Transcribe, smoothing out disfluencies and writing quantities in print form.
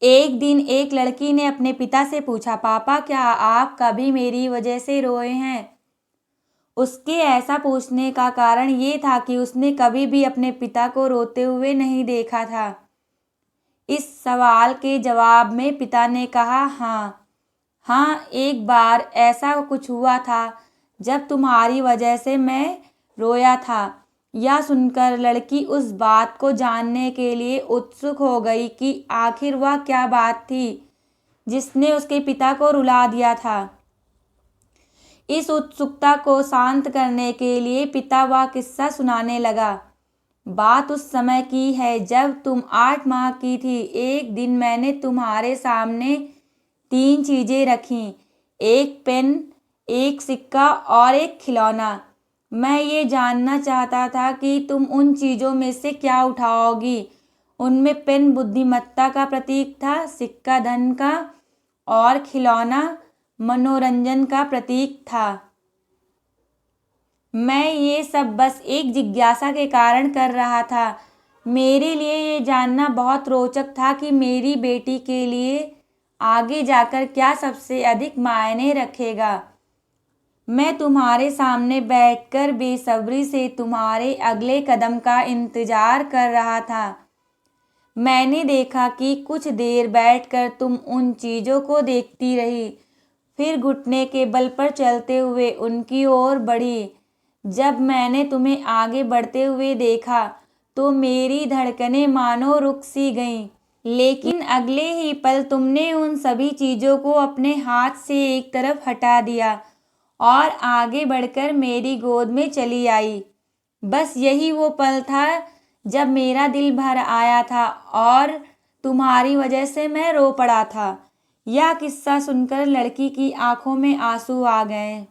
एक दिन एक लड़की ने अपने पिता से पूछा, पापा क्या आप कभी मेरी वजह से रोए हैं? उसके ऐसा पूछने का कारण ये था कि उसने कभी भी अपने पिता को रोते हुए नहीं देखा था। इस सवाल के जवाब में पिता ने कहा, हाँ, एक बार ऐसा कुछ हुआ था जब तुम्हारी वजह से मैं रोया था। यह सुनकर लड़की उस बात को जानने के लिए उत्सुक हो गई कि आखिर वह क्या बात थी जिसने उसके पिता को रुला दिया था। इस उत्सुकता को शांत करने के लिए पिता वह किस्सा सुनाने लगा। बात उस समय की है जब तुम 8 माह की थी। एक दिन मैंने तुम्हारे सामने 3 चीजें रखीं, एक पेन, एक सिक्का और एक खिलौना। मैं ये जानना चाहता था कि तुम उन चीज़ों में से क्या उठाओगी। उनमें पेन बुद्धिमत्ता का प्रतीक था, सिक्का धन का और खिलौना मनोरंजन का प्रतीक था। मैं ये सब बस एक जिज्ञासा के कारण कर रहा था। मेरे लिए ये जानना बहुत रोचक था कि मेरी बेटी के लिए आगे जाकर क्या सबसे अधिक मायने रखेगा। मैं तुम्हारे सामने बैठकर बेसब्री से तुम्हारे अगले कदम का इंतजार कर रहा था। मैंने देखा कि कुछ देर बैठकर तुम उन चीज़ों को देखती रही, फिर घुटने के बल पर चलते हुए उनकी ओर बढ़ी। जब मैंने तुम्हें आगे बढ़ते हुए देखा तो मेरी धड़कनें मानो रुक सी गईं। लेकिन अगले ही पल तुमने उन सभी चीज़ों को अपने हाथ से एक तरफ हटा दिया और आगे बढ़कर मेरी गोद में चली आई। बस यही वो पल था जब मेरा दिल भर आया था और तुम्हारी वजह से मैं रो पड़ा था। यह किस्सा सुनकर लड़की की आंखों में आंसू आ गए।